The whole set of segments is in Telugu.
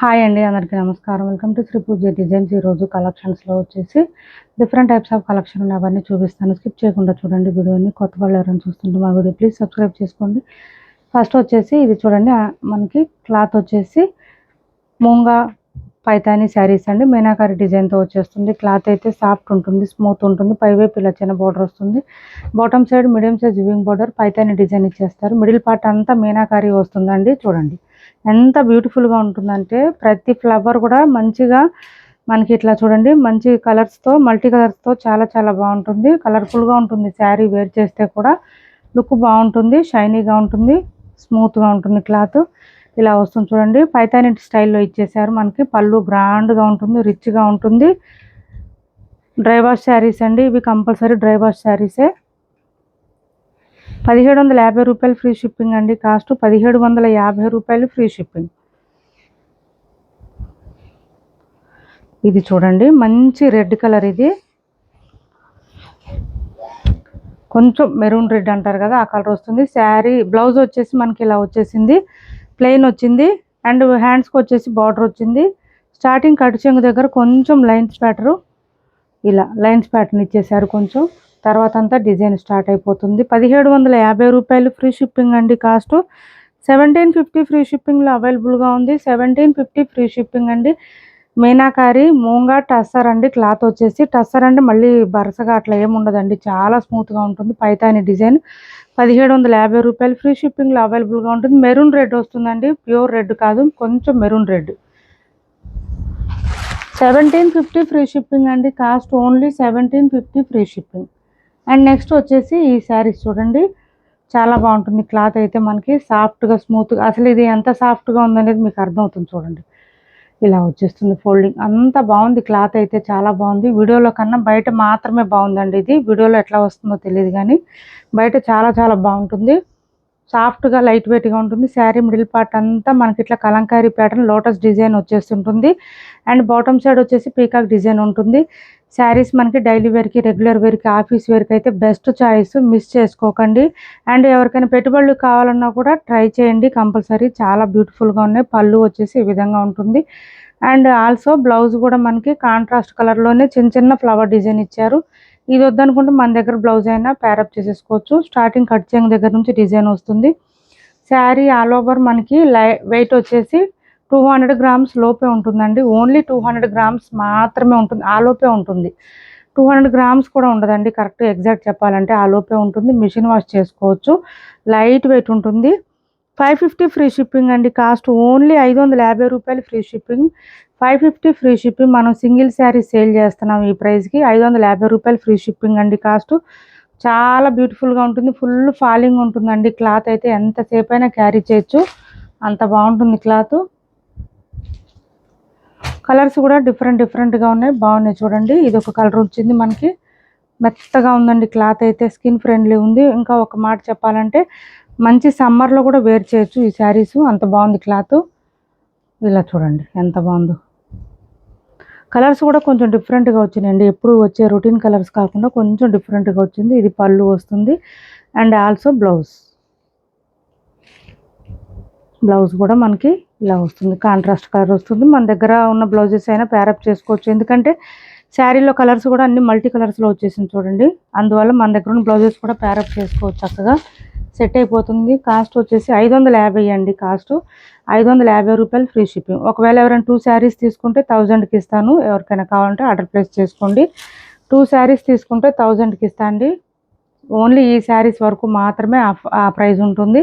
హాయ్ అండి, అందరికీ నమస్కారం. Welcome to Sri Pooja designs. ఈరోజు కలెక్షన్స్లో వచ్చేసి డిఫరెంట్ టైప్స్ ఆఫ్ కలెక్షన్ ఉన్నాయి, అవన్నీ చూపిస్తాను. స్కిప్ చేయకుండా చూడండి వీడియోని. కొత్త వాళ్ళు ఎవరైనా చూస్తుంటే మా వీడియో ప్లీజ్ సబ్స్క్రైబ్ చేసుకోండి. ఫస్ట్ వచ్చేసి ఇది చూడండి, మనకి క్లాత్ వచ్చేసి మూంగా పైతాని శారీస్ అండి. మీనాకారి డిజైన్తో వచ్చేస్తుంది. క్లాత్ అయితే సాఫ్ట్ ఉంటుంది, స్మూత్ ఉంటుంది. పైవైపు ఇలా చిన్న బోర్డర్ వస్తుంది. Bottom side medium size weaving border Paithani design ఇచ్చేస్తారు. మిడిల్ పార్ట్ అంతా మీనాకారి వస్తుందండి. చూడండి ఎంత బ్యూటిఫుల్గా ఉంటుందంటే ప్రతి ఫ్లవర్ కూడా మంచిగా మనకి ఇట్లా చూడండి, మంచి కలర్స్తో, మల్టీ కలర్స్తో చాలా చాలా బాగుంటుంది. కలర్ఫుల్గా ఉంటుంది. శారీ వేర్ చేస్తే కూడా లుక్ బాగుంటుంది, షైనీగా ఉంటుంది, స్మూత్గా ఉంటుంది. క్లాత్ ఇలా వస్తుంది చూడండి. పైతాని స్టైల్లో ఇచ్చేసారు. మనకి పళ్ళు గ్రాండ్గా ఉంటుంది, రిచ్గా ఉంటుంది. డ్రై వాష్ శారీస్ అండి ఇవి, కంపల్సరీ డ్రై వాష్ శారీసే. 1750 రూపాయలు ఫ్రీ షిప్పింగ్ అండి. కాస్ట్ 1750 రూపాయలు ఫ్రీ షిప్పింగ్. ఇది చూడండి, మంచి రెడ్ కలర్. ఇది కొంచెం మెరూన్ రెడ్ అంటారు కదా, ఆ కలర్ వస్తుంది. శారీ బ్లౌజ్ వచ్చేసి మనకి ఇలా వచ్చేసింది, ప్లెయిన్ వచ్చింది. అండ్ హ్యాండ్స్కి వచ్చేసి బార్డర్ వచ్చింది. స్టార్టింగ్ కట్ చెంగు దగ్గర కొంచెం లైన్స్ ప్యాటర్న్, ఇలా లైన్స్ ప్యాటర్న్ ఇచ్చేసారు కొంచెం. తర్వాత అంతా డిజైన్ స్టార్ట్ అయిపోతుంది. 1750 రూపాయలు ఫ్రీ షిప్పింగ్ అండి. కాస్ట్ 1750 ఫ్రీ షిప్పింగ్లో అవైలబుల్గా ఉంది. 1750 ఫ్రీ షిప్పింగ్ అండి. మీనాకారి మూంగా టస్సర్ అండి. క్లాత్ వచ్చేసి టస్సర్ అంటే మళ్ళీ బరసగా అట్లా ఏముండదండి, చాలా స్మూత్గా ఉంటుంది. పైతాని డిజైన్ 1750 రూపాయలు ఫ్రీ షిప్పింగ్లో అవైలబుల్గా ఉంటుంది. మెరూన్ రెడ్ వస్తుందండి, ప్యూర్ రెడ్ కాదు, కొంచెం మెరూన్ రెడ్. 1750 ఫ్రీ షిప్పింగ్ అండి. Cost only 1750 free shipping. And next వచ్చేసి ఈ శారీస్ చూడండి, చాలా బాగుంటుంది. క్లాత్ అయితే మనకి సాఫ్ట్గా, స్మూత్గా, అసలు ఇది ఎంత సాఫ్ట్గా ఉందనేది మీకు అర్థమవుతుంది. చూడండి ఇలా వచ్చేస్తుంది ఫోల్డింగ్, అంత బాగుంది. క్లాత్ అయితే చాలా బాగుంది. వీడియోలో కన్నా బయట మాత్రమే బాగుందండి. ఇది వీడియోలో ఎట్లా వస్తుందో తెలియదు, కానీ బయట చాలా చాలా బాగుంటుంది. సాఫ్ట్గా, లైట్ వెయిట్గా ఉంటుంది. శారీ మిడిల్ పార్ట్ అంతా మనకి ఇట్లా కలంకారీ ప్యాటర్న్, లోటస్ డిజైన్ వచ్చేస్తుంటుంది. అండ్ బాటమ్ సైడ్ వచ్చేసి పీకాక్ డిజైన్ ఉంటుంది. శారీస్ మనకి డైలీ వేర్కి, రెగ్యులర్ వేర్కి, ఆఫీస్ వేర్కి అయితే బెస్ట్ చాయిస్, మిస్ చేసుకోకండి. అండ్ ఎవరికైనా పెట్టుబడులు కావాలన్నా కూడా ట్రై చేయండి కంపల్సరీ. చాలా బ్యూటిఫుల్గా ఉన్నాయి. పళ్ళు వచ్చేసి ఈ విధంగా ఉంటుంది. అండ్ ఆల్సో బ్లౌజ్ కూడా మనకి కాంట్రాస్ట్ కలర్లోనే చిన్న చిన్న ఫ్లవర్ డిజైన్ ఇచ్చారు. ఇది వద్దనుకుంటే మన దగ్గర బ్లౌజ్ అయినా ప్యారప్ చేసేసుకోవచ్చు. స్టార్టింగ్ కట్ చెంగు దగ్గర నుంచి డిజైన్ వస్తుంది. శారీ ఆల్ ఓవర్ మనకి వెయిట్ వచ్చేసి 200 గ్రామ్స్ లోపే ఉంటుందండి. ఓన్లీ 200 గ్రామ్స్ మాత్రమే ఉంటుంది, ఆ లోపే ఉంటుంది. 200 గ్రామ్స్ కూడా ఉండదండి, కరెక్ట్ ఎగ్జాక్ట్ చెప్పాలంటే ఆ లోపే ఉంటుంది. మిషన్ వాష్ చేసుకోవచ్చు. లైట్ వెయిట్ ఉంటుంది. 550 ఫ్రీ షిప్పింగ్ అండి. కాస్ట్ ఓన్లీ 550 రూపాయలు ఫ్రీ షిప్పింగ్. 550 free shipping. మనం సింగిల్ శారీ సేల్ చేస్తున్నాం ఈ ప్రైస్కి. 550 రూపాయలు ఫ్రీ షిప్పింగ్ అండి. కాస్ట్ చాలా బ్యూటిఫుల్గా ఉంటుంది. ఫుల్ ఫాలింగ్ ఉంటుందండి. క్లాత్ అయితే ఎంతసేపు అయినా క్యారీ చేయొచ్చు, అంత బాగుంటుంది క్లాత్. కలర్స్ కూడా డిఫరెంట్గా ఉన్నాయి, బాగున్నాయి చూడండి. ఇది ఒక కలర్ వచ్చింది మనకి, మెత్తగా ఉందండి. క్లాత్ అయితే స్కిన్ ఫ్రెండ్లీ ఉంది. ఇంకా ఒక మాట చెప్పాలంటే మంచి సమ్మర్లో కూడా వేర్ చేయొచ్చు ఈ శారీస్, అంత బాగుంది క్లాత్. ఇలా చూడండి ఎంత బాగుందో. కలర్స్ కూడా కొంచెం డిఫరెంట్గా వచ్చినాయండి. ఎప్పుడు వచ్చే రొటీన్ కలర్స్ కాకుండా కొంచెం డిఫరెంట్గా వచ్చింది. ఇది పళ్ళు వస్తుంది. అండ్ ఆల్సో బ్లౌజ్ కూడా మనకి ఇలా వస్తుంది, కాంట్రాస్ట్ కలర్ వస్తుంది. మన దగ్గర ఉన్న బ్లౌజెస్ అయినా ప్యారప్ చేసుకోవచ్చు, ఎందుకంటే శారీలో కలర్స్ కూడా అన్ని మల్టీ కలర్స్లో వచ్చేసింది చూడండి. అందువల్ల మన దగ్గర ఉన్న బ్లౌజెస్ కూడా ప్యారప్ చేసుకోవచ్చు, చక్కగా సెట్ అయిపోతుంది. కాస్ట్ వచ్చేసి 550 అండి. కాస్ట్ 550 రూపాయలు ఫ్రీ షిప్పింగ్. ఒకవేళ ఎవరైనా 2 శారీస్ తీసుకుంటే 1000కి ఇస్తాను. ఎవరికైనా కావాలంటే ఆర్డర్ ప్లేస్ చేసుకోండి. 2 శారీస్ తీసుకుంటే 1000కి ఇస్తా అండి. ఓన్లీ ఈ శారీస్ వరకు మాత్రమే ఆ ప్రైస్ ఉంటుంది.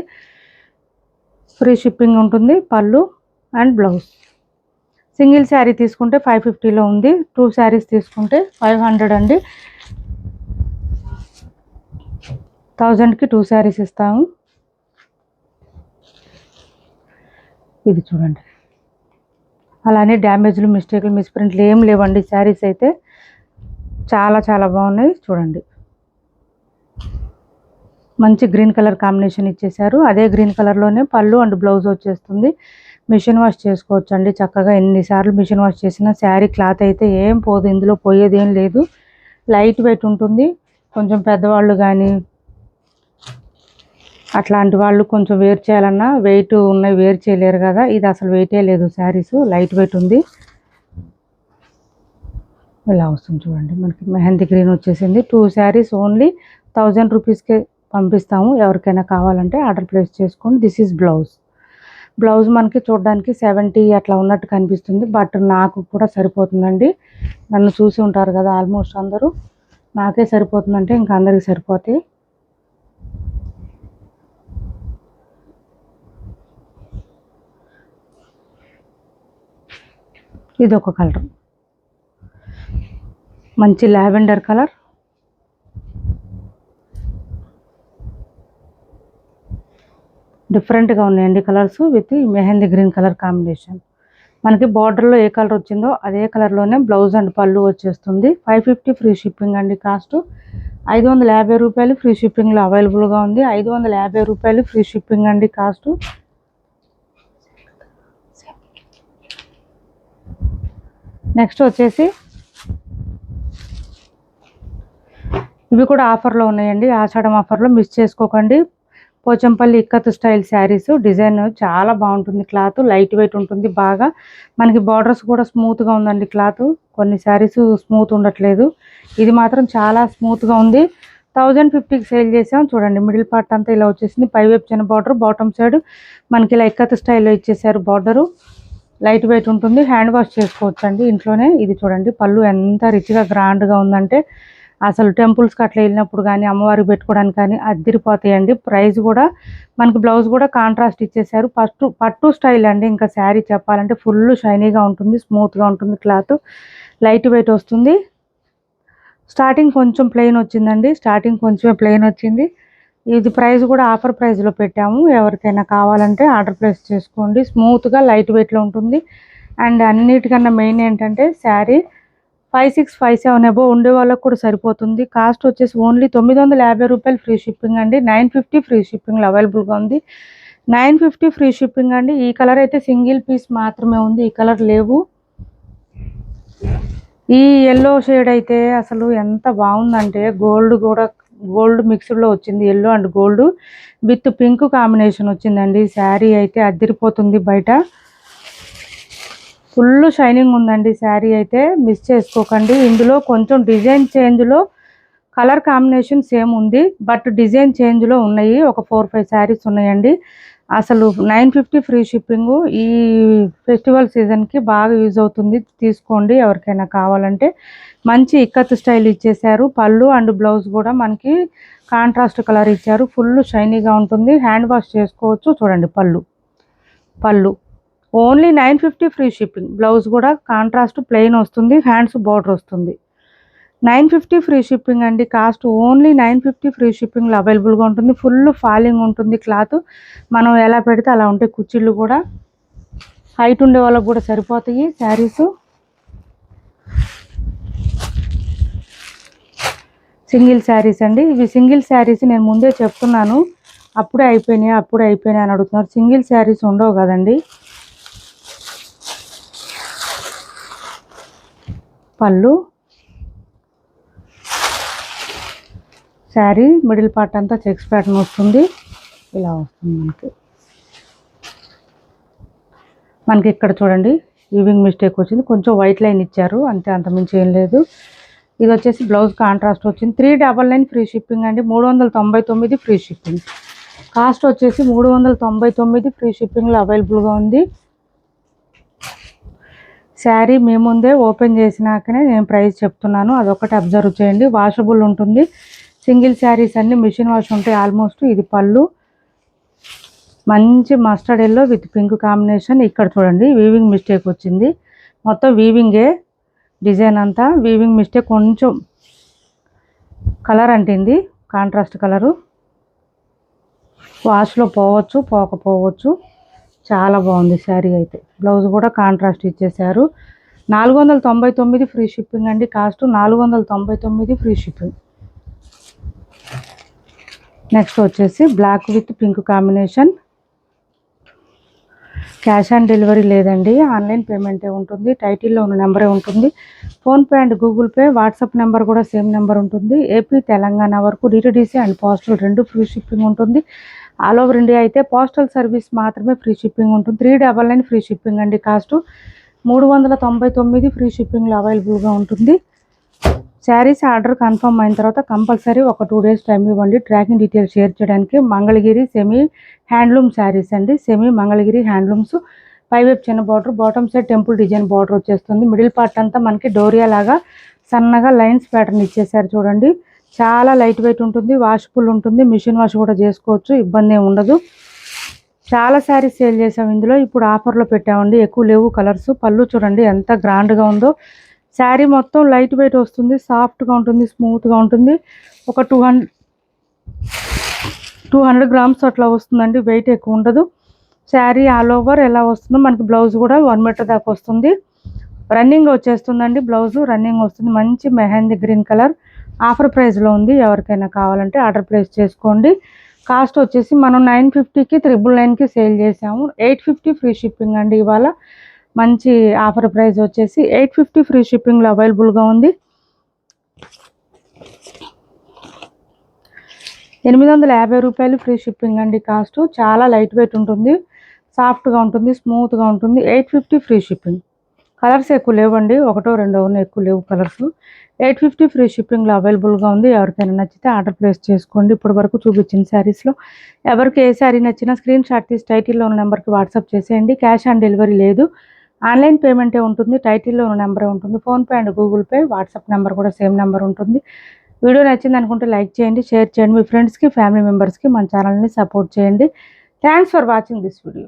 ఫ్రీ షిప్పింగ్ ఉంటుంది. పళ్ళు అండ్ బ్లౌజ్. సింగిల్ శారీ తీసుకుంటే 550లో ఉంది. 2 శారీస్ తీసుకుంటే 500 అండి. 1000కి 2 శారీస్ ఇస్తాము. ఇది చూడండి, అలానే డ్యామేజ్లు, మిస్టేక్లు, మిస్ప్రింట్లు ఏం లేవండి. శారీస్ అయితే చాలా చాలా బాగున్నాయి చూడండి. మంచి గ్రీన్ కలర్ కాంబినేషన్ ఇచ్చేసారు. అదే గ్రీన్ కలర్లోనే పళ్ళు అండ్ బ్లౌజ్ వచ్చేస్తుంది. మిషన్ వాష్ చేసుకోవచ్చు అండి చక్కగా. ఎన్నిసార్లు మిషన్ వాష్ చేసినా శారీ క్లాత్ అయితే ఏం పోదు, ఇందులో పోయేది ఏం లేదు. లైట్ వెయిట్ ఉంటుంది. కొంచెం పెద్దవాళ్ళు కానీ అట్లాంటి వాళ్ళు కొంచెం వేర్ చేయాలన్నా వెయిట్ ఉన్నాయి వేర్ చేయలేరు కదా. ఇది అసలు వెయిటే లేదు, శారీస్ లైట్ వెయిట్ ఉంది. ఇలా వస్తుంది చూడండి. మనకి మెహందీ గ్రీన్ వచ్చేసింది. 2 శారీస్ ఓన్లీ 1000 రూపీస్కే పంపిస్తాము. ఎవరికైనా కావాలంటే ఆర్డర్ ప్లేస్ చేసుకోండి. దిస్ ఈజ్ బ్లౌజ్ మనకి చూడడానికి 70 అట్లా ఉన్నట్టు కనిపిస్తుంది, బట్ నాకు కూడా సరిపోతుందండి. నన్ను చూసి ఉంటారు కదా ఆల్మోస్ట్ అందరూ. నాకే సరిపోతుందంటే ఇంకా అందరికి సరిపోతాయి. ఇది ఒక కలర్, మంచి లావెండర్ కలర్. డిఫరెంట్గా ఉన్నాయండి colours with mehndi green colour combination. మనకి బార్డర్లో ఏ కలర్ వచ్చిందో అదే కలర్లోనే బ్లౌజ్ అండ్ పళ్ళు వచ్చేస్తుంది. 550 ఫ్రీ షిప్పింగ్ అండి. కాస్ట్ 550 రూపాయలు ఫ్రీ షిప్పింగ్లో అవైలబుల్గా ఉంది. 550 రూపాయలు ఫ్రీ షిప్పింగ్ అండి కాస్ట్. నెక్స్ట్ వచ్చేసి ఇవి కూడా ఆఫర్లో ఉన్నాయండి. ఆషాఢం ఆఫర్లో మిస్ చేసుకోకండి. పోచంపల్లి ఇక్కత్ స్టైల్ శారీస్. డిజైన్ చాలా బాగుంటుంది, క్లాత్ లైట్ వెయిట్ ఉంటుంది బాగా. మనకి బార్డర్స్ కూడా స్మూత్గా ఉందండి క్లాత్. కొన్ని శారీస్ స్మూత్ ఉండట్లేదు, ఇది మాత్రం చాలా స్మూత్గా ఉంది. 1050కి సేల్ చేసాం. చూడండి మిడిల్ పార్ట్ అంతా ఇలా వచ్చేసింది. పైవైపు చిన్న బార్డర్, బాటమ్ సైడ్ మనకి ఇలా ఇక్కత్ స్టైల్లో ఇచ్చేసారు బార్డరు. లైట్ వెయిట్ ఉంటుంది, హ్యాండ్ వాష్ చేసుకోవచ్చు అండి ఇంట్లోనే. ఇది చూడండి పళ్ళు ఎంత రిచ్గా గ్రాండ్గా ఉందంటే అసలు టెంపుల్స్కి అట్లా వెళ్ళినప్పుడు కానీ అమ్మవారికి పెట్టుకోవడానికి కానీ అద్దరిపోతాయండి. ప్రైస్ కూడా మనకి బ్లౌజ్ కూడా కాంట్రాస్ట్ ఇచ్చేసారు. పట్టు స్టైల్ అండి. ఇంకా శారీ చెప్పాలంటే ఫుల్ షైనీగా ఉంటుంది, స్మూత్గా ఉంటుంది, క్లాత్ లైట్ వెయిట్ వస్తుంది. స్టార్టింగ్ కొంచెం ప్లెయిన్ వచ్చిందండి, స్టార్టింగ్ కొంచెమే ప్లెయిన్ వచ్చింది. ఇది ప్రైస్ కూడా ఆఫర్ ప్రైస్లో పెట్టాము. ఎవరికైనా కావాలంటే ఆర్డర్ ప్లేస్ చేసుకోండి. స్మూత్గా లైట్ వెయిట్లో ఉంటుంది. అండ్ అన్నిటికన్నా మెయిన్ ఏంటంటే శారీ 5657 అబోవ్ ఉండే వాళ్ళకు కూడా సరిపోతుంది. కాస్ట్ వచ్చేసి ఓన్లీ 950 రూపాయలు ఫ్రీ షిప్పింగ్ అండి. 950 ఫ్రీ షిప్పింగ్లో అవైలబుల్గా ఉంది. 950 ఫ్రీ షిప్పింగ్ అండి. ఈ కలర్ అయితే సింగిల్ పీస్ మాత్రమే ఉంది, ఈ కలర్ లేవు. ఈ ఎల్లో షేడ్ అయితే అసలు ఎంత బాగుందంటే గోల్డ్ మిక్స్డ్లో వచ్చింది. Yellow and gold with pink combination వచ్చిందండి. శారీ అయితే అద్దరిపోతుంది. బయట ఫుల్ షైనింగ్ ఉందండి శారీ అయితే, మిస్ చేసుకోకండి. ఇందులో కొంచెం డిజైన్ చేంజ్లో కలర్ కాంబినేషన్ సేమ్ ఉంది, బట్ డిజైన్ చేంజ్లో ఉన్నాయి. ఒక 4-5 శారీస్ ఉన్నాయండి. అసలు 950 ఫ్రీ షిప్పింగ్. ఈ ఫెస్టివల్ సీజన్కి బాగా యూజ్ అవుతుంది, తీసుకోండి ఎవరికైనా కావాలంటే. మంచి ఇక్కత్ స్టైల్ ఇచ్చేసారు. పళ్ళు అండ్ బ్లౌజ్ కూడా మనకి కాంట్రాస్ట్ కలర్ ఇచ్చారు. ఫుల్ షైనీగా ఉంటుంది, హ్యాండ్ వాష్ చేసుకోవచ్చు. చూడండి పళ్ళు ఓన్లీ 950 ఫ్రీ షిప్పింగ్. బ్లౌజ్ కూడా కాంట్రాస్ట్ ప్లెయిన్ వస్తుంది, హ్యాండ్స్ బార్డర్ వస్తుంది. 950 ఫ్రీ షిప్పింగ్ అండి. కాస్ట్ ఓన్లీ 950 ఫ్రీ షిప్పింగ్లో అవైలబుల్గా ఉంటుంది. ఫుల్ ఫాలింగ్ ఉంటుంది క్లాత్. మనం ఎలా పెడితే అలా ఉంటాయి. కుచ్చిళ్ళు కూడా హైట్ ఉండే వాళ్ళకి కూడా సరిపోతాయి శారీస్. సింగిల్ శారీస్ అండి ఇవి. సింగిల్ శారీస్ నేను ముందే చెప్తున్నాను, అప్పుడే అయిపోయినాయి అని అడుగుతున్నారు. సింగిల్ శారీస్ ఉండవు కదండి. పళ్ళు, శారీ మిడిల్ పార్ట్ అంతా చెక్స్ ప్యాటర్న్ వస్తుంది. ఇలా వస్తుంది మనకి ఇక్కడ చూడండి వీవింగ్ మిస్టేక్ వచ్చింది, కొంచెం వైట్ లైన్ ఇచ్చారు అంతే, అంత మించి ఏం లేదు. ఇది వచ్చేసి బ్లౌజ్ కాంట్రాస్ట్ వచ్చింది. 399 ఫ్రీ షిప్పింగ్ అండి. 399 ఫ్రీ షిప్పింగ్. కాస్ట్ వచ్చేసి 399 ఫ్రీ షిప్పింగ్లో అవైలబుల్గా ఉంది. శారీ మీ ముందే ఓపెన్ చేసినాకనే నేను ప్రైస్ చెప్తున్నాను, అదొకటి అబ్జర్వ్ చేయండి. వాషబుల్ ఉంటుంది. సింగిల్ శారీస్ అన్ని మిషన్ వాష్ ఉంటాయి ఆల్మోస్ట్. ఇది పళ్ళు, మంచి mustard yellow with pink combination. ఇక్కడ చూడండి వీవింగ్ మిస్టేక్ వచ్చింది, మొత్తం వీవింగే డిజైన్ అంతా. వీవింగ్ మిస్టేక్ కొంచెం కలర్ అంటింది, కాంట్రాస్ట్ కలరు. వాష్లో పోవచ్చు, పోకపోవచ్చు. చాలా బాగుంది శారీ అయితే. బ్లౌజ్ కూడా కాంట్రాస్ట్ ఇచ్చేసారు. 499 ఫ్రీ షిప్పింగ్ అండి. Cost 499 free shipping. నెక్స్ట్ వచ్చేసి black with pink combination. Cash on delivery లేదండి, ఆన్లైన్ పేమెంటే ఉంటుంది. టైటిల్లో ఉన్న నెంబరే ఉంటుంది. PhonePe and Google Pay, WhatsApp number కూడా సేమ్ నెంబర్ ఉంటుంది. ఏపీ తెలంగాణ వరకు DTDC and postal 2 free shipping ఉంటుంది. ఆల్ ఓవర్ ఇండియా అయితే పోస్టల్ సర్వీస్ మాత్రమే ఫ్రీ షిప్పింగ్ ఉంటుంది. 399 ఫ్రీ షిప్పింగ్ అండి. కాస్ట్ 399 ఫ్రీ షిప్పింగ్లో అవైలబుల్గా ఉంటుంది. శారీస్ ఆర్డర్ కన్ఫర్మ్ అయిన తర్వాత కంపల్సరీ ఒక 2 days టైం ఇవ్వండి ట్రాకింగ్ డీటెయిల్స్ షేర్ చేయడానికి. మంగళగిరి సెమీ హ్యాండ్లూమ్ శారీస్ అండి. Semi Mangalagiri handlooms. పైవైపు చిన్న border, bottom side temple design border వచ్చేస్తుంది. మిడిల్ పార్ట్ అంతా మనకి డోరియా లాగా సన్నగా లైన్స్ ప్యాటర్న్ ఇచ్చేసారు చూడండి. చాలా లైట్ వెయిట్ ఉంటుంది, వాషబుల్ ఉంటుంది, మిషన్ వాష్ కూడా చేసుకోవచ్చు, ఇబ్బంది ఏమి ఉండదు. చాలా శారీస్ సేల్ చేసాం ఇందులో. ఇప్పుడు ఆఫర్లో పెట్టామండి, ఎక్కువ లేవు కలర్స్. పళ్ళు చూడండి ఎంత గ్రాండ్గా ఉందో. శారీ మొత్తం లైట్ వెయిట్ వస్తుంది, సాఫ్ట్గా ఉంటుంది, స్మూత్గా ఉంటుంది. ఒక 200 grams అట్లా వస్తుందండి, వెయిట్ ఎక్కువ ఉండదు. శారీ ఆల్ ఓవర్ ఎలా వస్తుందో మనకి బ్లౌజ్ కూడా 1 meter దాకా వస్తుంది. రన్నింగ్ వచ్చేస్తుందండి, బ్లౌజ్ రన్నింగ్ వస్తుంది. మంచి మెహందీ గ్రీన్ కలర్ ఆఫర్ ప్రైస్లో ఉంది. ఎవరికైనా కావాలంటే ఆర్డర్ ప్లేస్ చేసుకోండి. కాస్ట్ వచ్చేసి మనం 950కి 999కి సేల్ చేసాము. 850 ఫ్రీ షిప్పింగ్ అండి. ఇవాళ మంచి ఆఫర్ ప్రైస్ వచ్చేసి 850 ఫ్రీ షిప్పింగ్లో అవైలబుల్గా ఉంది. 850 రూపాయలు ఫ్రీ షిప్పింగ్ అండి. కాస్ట్ చాలా లైట్ వెయిట్ ఉంటుంది, సాఫ్ట్గా ఉంటుంది, స్మూత్గా ఉంటుంది. 850 ఫ్రీ షిప్పింగ్. కలర్స్ ఎక్కువ లేవండి, ఒకటో రెండో ఉన్నాయి, ఎక్కువ లేవు కలర్స్. 850 ఫ్రీ షిప్పింగ్లో అవైలబుల్గా ఉంది. ఎవరికైనా నచ్చితే ఆర్డర్ ప్లేస్ చేసుకోండి. ఇప్పటి వరకు చూపించిన శారీస్లో ఎవరికి ఏ శారీ నచ్చినా స్క్రీన్ షాట్ తీసి టైటిల్లో ఉన్న నెంబర్కి వాట్సాప్ చేసేయండి. క్యాష్ ఆన్ డెలివరీ లేదు, ఆన్లైన్ పేమెంటే ఉంటుంది. టైటిల్లో ఉన్న నెంబరే ఉంటుంది. PhonePe and Google Pay, WhatsApp number కూడా సేమ్ నెంబర్ ఉంటుంది. వీడియో నచ్చింది అనుకుంటే లైక్ చేయండి, షేర్ చేయండి. మీ ఫ్రెండ్స్కి, ఫ్యామిలీ మెంబర్స్కి మన ఛానల్ని సపోర్ట్ చేయండి. Thanks for watching this video.